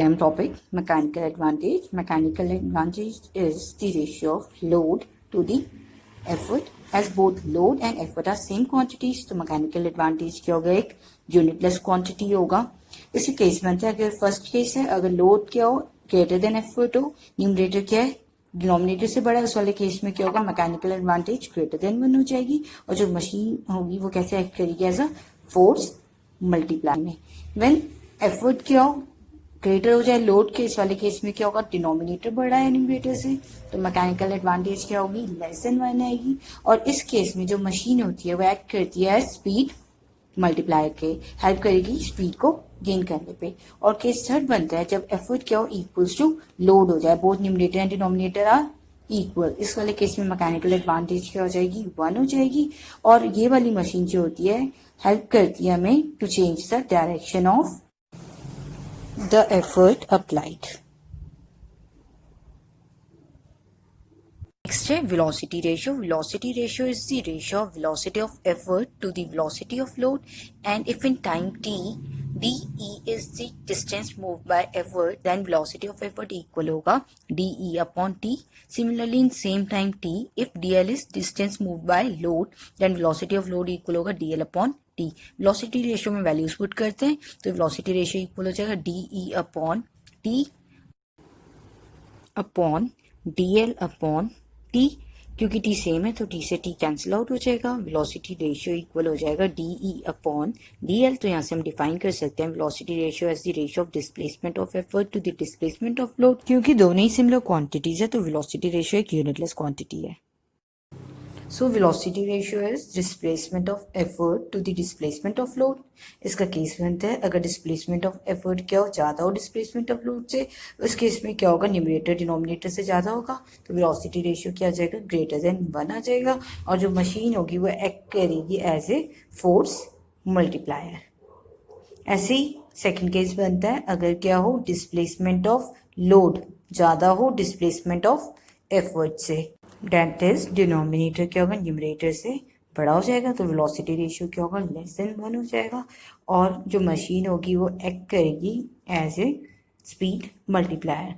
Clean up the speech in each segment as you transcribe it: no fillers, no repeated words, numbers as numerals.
Same topic, mechanical advantage. Mechanical advantage is the ratio of load to the effort. As both load and effort are same quantities, तो mechanical advantage क्या होगा, एक unitless quantity होगा. इसी case में अगर first case है, अगर लोड क्या हो ग्रेटर देन एफर्ट हो, न्यूमरेटर क्या है डिनोमिनेटर से बड़ा, उस वाले केस में क्या होगा, मैकेनिकल एडवांटेज ग्रेटर देन 1 हो जाएगी और जो मशीन होगी वो कैसे एक्ट करेगी, एज अ फोर्स मल्टीप्लाई में. व्हेन एफर्ट क्या हो ग्रेटर हो जाए लोड के, इस वाले केस में क्या होगा, डिनोमिनेटर बढ़ा है न्यूमरेटर से, तो मैकेनिकल एडवांटेज क्या होगी, लेस देन 1 आएगी. और इस केस में जो मशीन होती है वो एक्ट करती है स्पीड मल्टीप्लायर के, हेल्प करेगी स्पीड को गेन करने पे. और केस थर्ड बनता है जब एफर्ट क्या हो इक्वल्स टू लोड हो जाए, both numerator and denominator are equal. इस वाले केस में मैकेनिकल एडवांटेज क्या हो जाएगी, 1 हो जाएगी. और ये वाली मशीन जो होती है हेल्प करती है हमें to change the direction of the effort applied. Next है velocity ratio. Velocity ratio is the ratio of velocity of effort to the velocity of load, and if in time t dE is the distance moved by effort, then velocity of effort equal होगा dE upon t. Similarly in same time t, if dl is distance moved by load, then velocity of load equal होगा dl upon t. velocity ratio में values put करते हैं तो velocity ratio equal हो जाएगा dE upon t upon dl upon t. क्योंकि t same है तो t से t कैंसिल आउट हो जाएगा. वेलोसिटी रेशियो इक्वल हो जाएगा dE अपॉन dl. तो यहाँ से हम डिफाइन कर सकते हैं velocity ratio as the ratio of displacement of effort to the displacement of load. क्योंकि दोनों ही सिमिलर क्वांटिटीज है तो वेलोसिटी रेशियो एक यूनिटलेस क्वांटिटी है. So velocity ratio is displacement of effort to the displacement of load. इसका case बनता है अगर displacement of effort क्या हो ज्यादा हो displacement of load से, उस केस में क्या होगा, न्यूमरेटर डिनोमिनेटर से ज्यादा होगा तो velocity ratio क्या आ जाएगा, ग्रेटर देन 1 आ जाएगा. और जो मशीन होगी वो एक्ट करेगी एज ए फोर्स मल्टीप्लायर. ऐसे ही सेकेंड केस बनता है अगर क्या हो, डिस्प्लेसमेंट ऑफ लोड ज्यादा हो डिस्प्लेसमेंट ऑफ एफर्ट से, डेट इज डिनोमिनेटर क्या होगा न्यूमरेटर से बड़ा हो जाएगा तो वेलोसिटी रेशियो क्या होगा, लेस देन 1 हो जाएगा. और जो मशीन होगी वो एक्ट करेगी as a speed multiplier,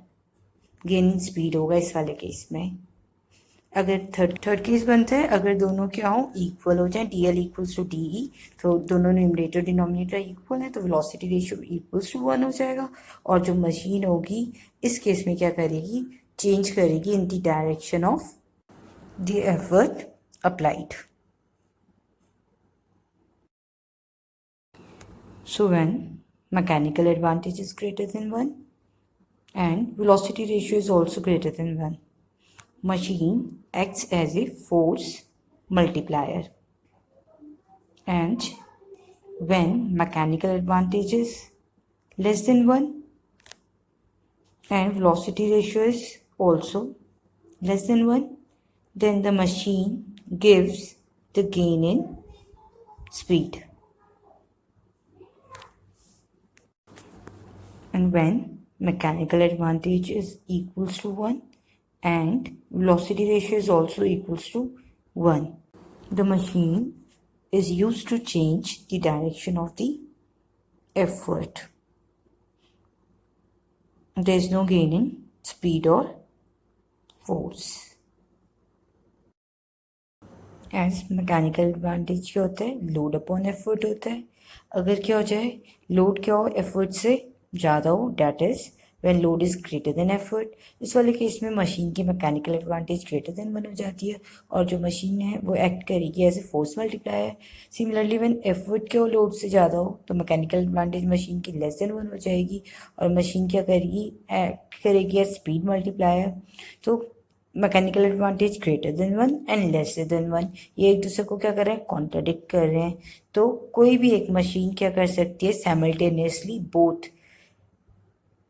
gain in speed होगा इस वाले केस में. अगर थर्ड केस बनता है अगर दोनों क्या हो इक्वल हो जाए, dl इक्वल्स टू dE, तो दोनों न्यूमरेटर डिनोमिनेटर इक्वल है तो वेलोसिटी रेशियो इक्वल्स टू 1 हो जाएगा. और जो मशीन होगी इस केस में क्या करेगी, चेंज करेगी in the direction of the effort applied. So when mechanical advantage is greater than 1 and velocity ratio is also greater than 1, machine acts as a force multiplier. And when mechanical advantage is less than 1 and velocity ratio is also less than 1, then the machine gives the gain in speed. And when mechanical advantage is equals to 1 and velocity ratio is also equals to 1, the machine is used to change the direction of the effort. There is no gain in speed or force. As mechanical advantage क्या होता है, load upon effort होता है. अगर क्या हो जाए, load क्या हो एफर्ट से ज़्यादा हो, that is when load is greater than effort, इस वाले केस में मशीन की मैकेनिकल एडवांटेज ग्रेटर देन 1 हो जाती है और जो मशीन है वो एक्ट करेगी as a force multiplier. Similarly when effort क्या हो लोड से ज़्यादा हो तो मैकेनिकल एडवांटेज मशीन की लेस देन 1 हो जाएगी और मशीन क्या करेगी, एक्ट करेगी एज स्पीड मल्टीप्लायर. तो mechanical advantage greater than 1 and less than 1, ये एक दूसरे को क्या कर रहे हैं, कॉन्ट्राडिक्ट कर रहे हैं. तो कोई भी एक मशीन क्या कर सकती है, simultaneously both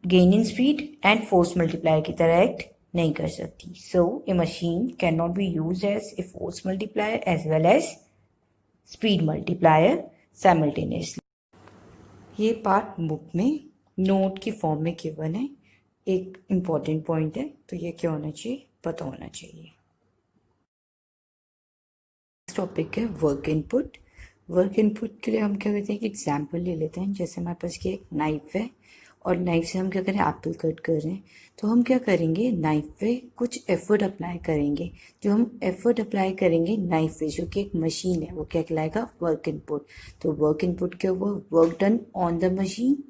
gain in speed and force multiplier की तरह एक्ट नहीं कर सकती. So a machine can not be use as a force multiplier as well as speed multiplier simultaneously. ये पार्ट बुक में नोट की फॉर्म में गिवन है, एक इम्पॉर्टेंट पॉइंट है तो ये क्या होना चाहिए, पता होना चाहिए. टॉपिक है वर्क इनपुट. वर्क इनपुट के लिए हम क्या करते हैं, एक एग्जाम्पल ले लेते हैं. जैसे हमारे पास ये एक नाइफ है और नाइफ से हम क्या करें, एप्पल कट कर रहे हैं, तो हम क्या करेंगे, नाइफ पे कुछ एफर्ट अप्लाई करेंगे। जो हम एफर्ट अप्लाई करेंगे नाइफ पे, जो कि एक मशीन है, वो क्या कहलाएगा, वर्क इनपुट। तो वर्क इनपुट क्या हुआ, work done on the machine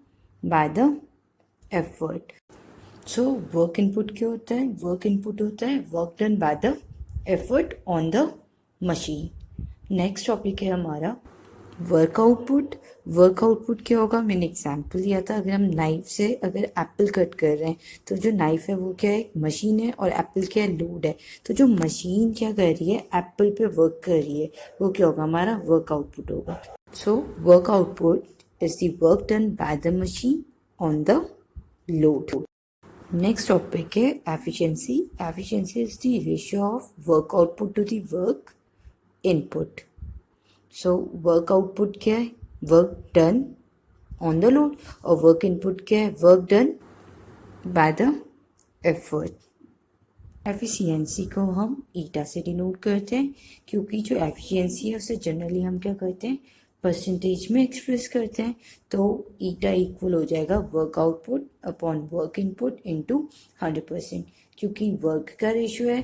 bye the effort. So work input क्या होता है, वर्क इनपुट होता है work done by the effort on the machine. Next topic है हमारा वर्क आउटपुट। वर्क आउटपुट क्या होगा, मैंने एग्जाम्पल लिया था, अगर हम नाइफ से अगर एप्पल कट कर रहे हैं, तो जो नाइफ है वो क्या है, एक मशीन है, और एप्पल क्या है, लोड है। तो जो मशीन क्या कर रही है, एप्पल पे वर्क कर रही है, वो क्या होगा, हमारा वर्क आउटपुट होगा। So work output is the work done by the machine on the load. Next topic है efficiency. Efficiency is the ratio of work output to the work input. So work output क्या है, work done on the load, और work input क्या है, work done by the effort. Efficiency को हम ईटा से denote करते हैं, क्योंकि जो एफिशिएंसी है उसे जनरली हम क्या करते हैं, परसेंटेज में एक्सप्रेस करते हैं। तो ईटा इक्वल हो जाएगा work output upon work input into 100%। क्योंकि वर्क का रेशियो है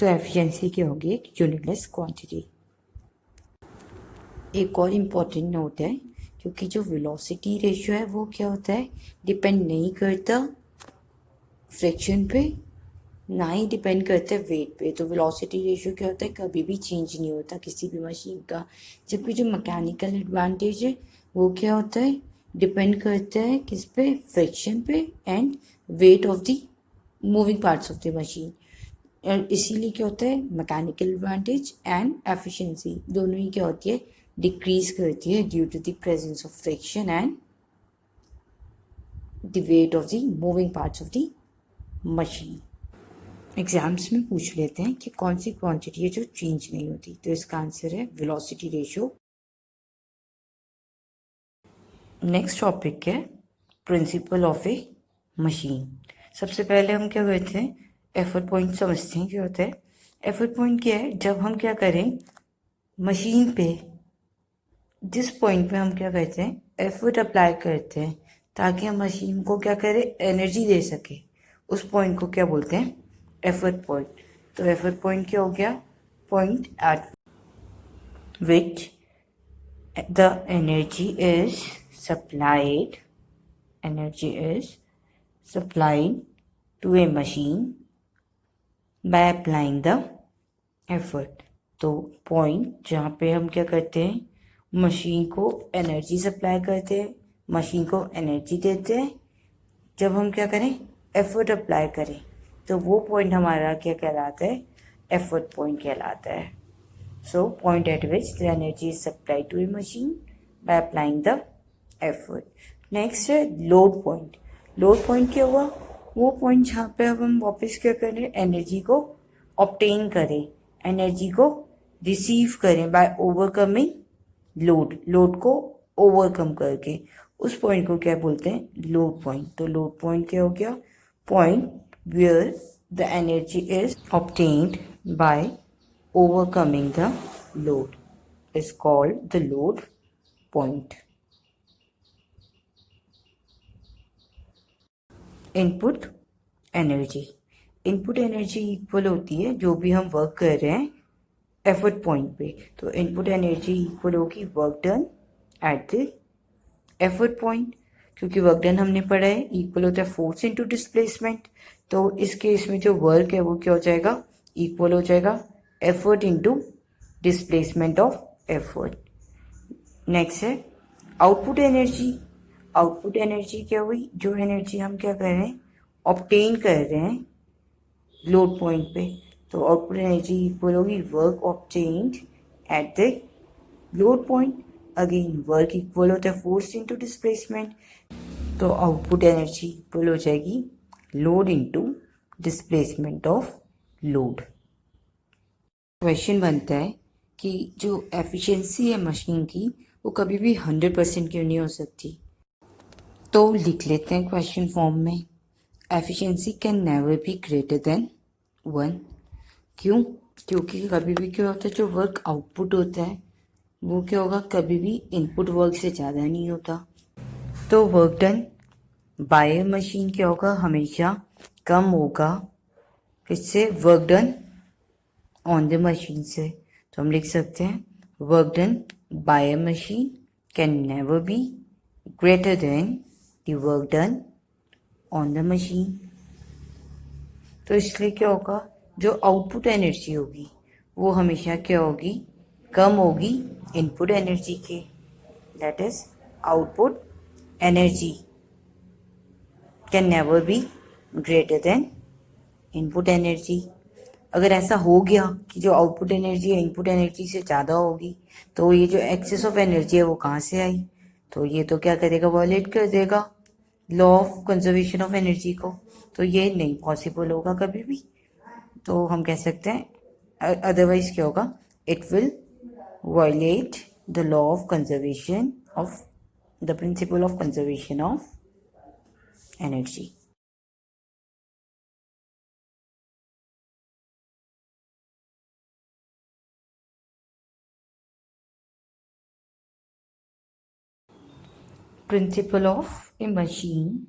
तो एफिशिएंसी क्या होगी, एक यूनिटलेस क्वांटिटी। एक और इम्पॉर्टेंट नोट है, क्योंकि जो वेलोसिटी रेशियो है वो क्या होता है, डिपेंड नहीं करता फ्रिक्शन पे, ना ही डिपेंड करता है वेट पे। तो वेलोसिटी रेशियो क्या होता है, कभी भी चेंज नहीं होता किसी भी मशीन का। जबकि जो मैकेनिकल एडवांटेज है वो क्या होता है, डिपेंड करता है किस पे, फ्रिक्शन पे and wait of the moving parts of the machine. और इसीलिए क्या होता है, मैकेनिकल एडवांटेज एंड एफिशिएंसी दोनों ही क्या होती है, डिक्रीज करती है due to the presence of friction and the weight of the moving parts of the machine. Exams में पूछ लेते हैं कि कौन सी क्वांटिटी है जो चेंज नहीं होती, तो इसका आंसर है वेलोसिटी रेशियो। नेक्स्ट टॉपिक है प्रिंसिपल ऑफ ए मशीन। सबसे पहले हम क्या करते हैं, एफर्ट पॉइंट समझते हैं क्या होता है। एफर्ट पॉइंट क्या है, जब हम क्या करें मशीन पे, जिस पॉइंट पे हम क्या करते हैं, एफर्ट अप्लाई करते हैं ताकि हम मशीन को क्या करें, एनर्जी दे सके, उस पॉइंट को क्या बोलते हैं, एफर्ट पॉइंट। तो एफर्ट पॉइंट क्या हो गया, point at which the energy is supplied, energy is supplied to a machine by applying the effort. तो पॉइंट जहाँ पे हम क्या करते हैं, मशीन को एनर्जी सप्लाई करते हैं, मशीन को एनर्जी देते हैं, जब हम क्या करें, एफर्ट अप्लाई करें, तो वो पॉइंट हमारा क्या कहलाता है, एफर्ट पॉइंट कहलाता है। So point at which the energy is supplied to a machine by applying the effort. Next है लोड पॉइंट। लोड पॉइंट क्या हुआ, वो पॉइंट जहाँ पे अब हम वापस क्या करें, एनर्जी को ऑब्टेन करें, एनर्जी को रिसीव करें बाय ओवरकमिंग लोड, लोड को ओवरकम करके, उस पॉइंट को क्या बोलते हैं, लोड पॉइंट। तो लोड पॉइंट क्या हो गया, point where the energy is obtained by overcoming the load is called the load point. Input energy, input energy equal होती है जो भी हम वर्क कर रहे हैं एफर्ट पॉइंट पे। तो इनपुट एनर्जी इक्वल होगी work done at the effort point, क्योंकि वर्क डन हमने पढ़ा है इक्वल होता है फोर्स इनटू डिस्प्लेसमेंट। तो इस केस में जो वर्क है वो क्या हो जाएगा, इक्वल हो जाएगा effort into displacement of effort. Next है आउटपुट एनर्जी। आउटपुट एनर्जी क्या हुई, जो एनर्जी हम क्या कर रहे हैं, ऑब्टेन कर रहे हैं लोड पॉइंट पे। तो आउटपुट एनर्जी इक्वल होगी work obtained at the load point. Again work equal होता है फोर्स इनटू डिस्प्लेसमेंट, तो आउटपुट एनर्जी इक्वल हो जाएगी load into displacement of load. Question बनता है कि जो एफिशिएंसी है मशीन की वो कभी भी 100% क्यों नहीं हो सकती। तो लिख लेते हैं क्वेश्चन फॉर्म में, efficiency can never be greater than 1। क्यों, क्योंकि कभी भी क्या होता है, जो वर्क आउटपुट होता है वो क्या होगा, कभी भी इनपुट वर्क से ज़्यादा नहीं होता। तो वर्क डन बाय मशीन क्या होगा, हमेशा कम होगा किससे, work done on the machine से। तो हम लिख सकते हैं work done bye a machine can never be greater than the work done on the machine. तो इसलिए क्या होगा, जो आउटपुट एनर्जी होगी वो हमेशा क्या होगी, कम होगी इनपुट एनर्जी के। That is output energy can never be greater than input energy. अगर ऐसा हो गया कि जो आउटपुट एनर्जी है इनपुट एनर्जी से ज़्यादा होगी, तो ये जो एक्सेस ऑफ एनर्जी है वो कहाँ से आई, तो ये तो क्या करेगा, वॉयलेट कर देगा law of conservation of energy को। तो ये नहीं पॉसिबल होगा कभी भी। तो हम कह सकते हैं अदरवाइज क्या होगा, it will violate the law of conservation of the principle of conservation of energy. Principle of a machine.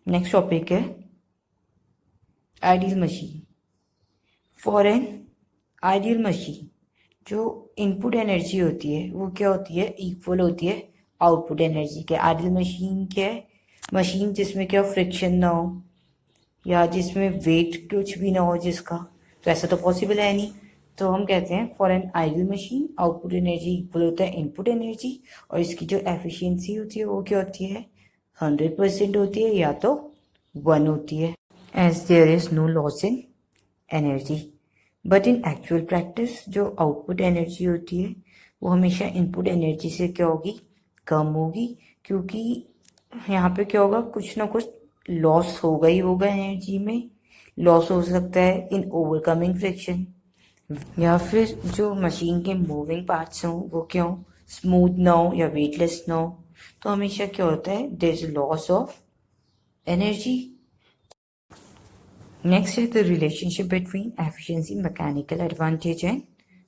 Next topic है ideal machine. For an ideal machine जो इनपुट एनर्जी होती है वो क्या होती है, इक्वल होती है आउटपुट एनर्जी के। आइडियल मशीन क्या है, मशीन जिसमें क्या फ्रिक्शन ना हो या जिसमें वेट कुछ भी ना हो जिसका, तो ऐसा तो पॉसिबल है नहीं। तो हम कहते हैं for an ideal machine output energy equal होता है इनपुट एनर्जी, और इसकी जो एफिशिएंसी होती है वो क्या होती है, 100% होती है या तो 1 होती है, as there is no loss in energy. But in actual practice जो आउटपुट एनर्जी होती है वो हमेशा इनपुट एनर्जी से क्या होगी, कम होगी, क्योंकि यहाँ पे क्या होगा, कुछ ना कुछ लॉस होगा ही होगा एनर्जी में। लॉस हो सकता है इन ओवरकमिंग फ्रिक्शन, या फिर जो मशीन के मूविंग पार्ट्स हों वो क्या हो, स्मूथ ना हो या वेटलेस ना हो। तो हमेशा क्या होता है, there is loss of energy. Next है the relationship between efficiency, mechanical advantage and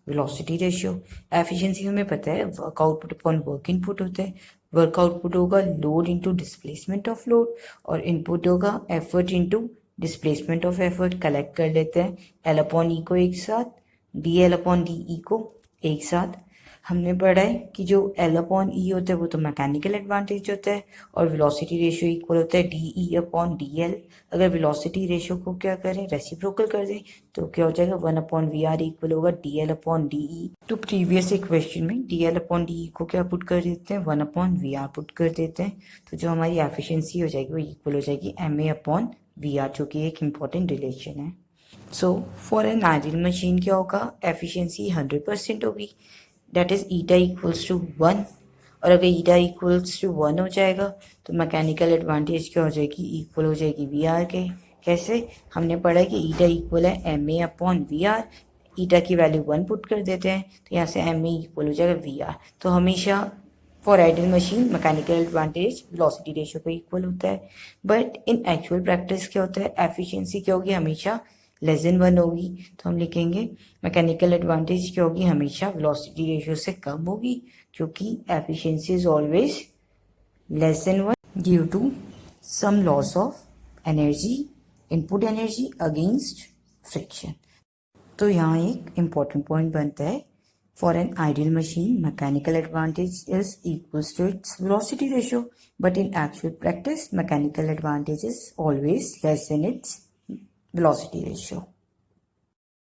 velocity ratio. Efficiency हमें पता है work output upon work input होता है। वर्क आउटपुट होगा load into displacement of load, और इनपुट होगा effort into displacement of effort. Collect कर लेते हैं एल अपॉन ई को एक साथ, D L upon D E को एक साथ। हमने पढ़ा है कि जो एल अपॉन ई होता है वो तो मैकेनिकल एडवांटेज होता है, और वेलोसिटी रेशियो इक्वल होता है D E upon D L. अगर वेलोसिटी रेशियो को क्या करें, रेसिप्रोकल कर दें, तो क्या हो जाएगा, 1 अपॉन वी आर इक्वल होगा डी एल अपॉन डी ई। तो प्रीवियस इक्वेशन में D L upon D E को क्या पुट कर देते हैं, 1 अपॉन वी आर पुट कर देते हैं। तो जो हमारी एफिशिएंसी हो जाएगी वो इक्वल हो जाएगी M A upon V R, जो कि एक इम्पॉर्टेंट रिलेशन है। So for an ideal machine क्या होगा, एफिशिएंसी 100% होगी, that is eta equals to 1। और अगर ईटा इक्वल्स टू 1 हो जाएगा तो मैकेनिकल एडवांटेज क्या हो जाएगी, इक्वल हो जाएगी वी आर के। कैसे, हमने पढ़ा है कि ईटा इक्वल है M A upon V R. Eta की वैल्यू 1 पुट कर देते हैं तो यहाँ से एम ए इक्वल हो जाएगा वी आर। तो हमेशा for ideal machine mechanical advantage velocity ratio को इक्वल होता है। बट इन एक्चुअल प्रैक्टिस क्या होता है, एफिशिएंसी क्या होगी, हमेशा लेस देन 1 होगी। तो हम लिखेंगे मैकेनिकल एडवांटेज क्या होगी, हमेशा वेलोसिटी रेशियो से कम होगी, क्योंकि efficiency is always less than 1 due to some loss of energy, input energy against friction. तो यहाँ एक इम्पॉर्टेंट पॉइंट बनता है, for an ideal machine mechanical advantage is equals to its velocity ratio, but in actual practice mechanical advantage is always less than its velocity ratio.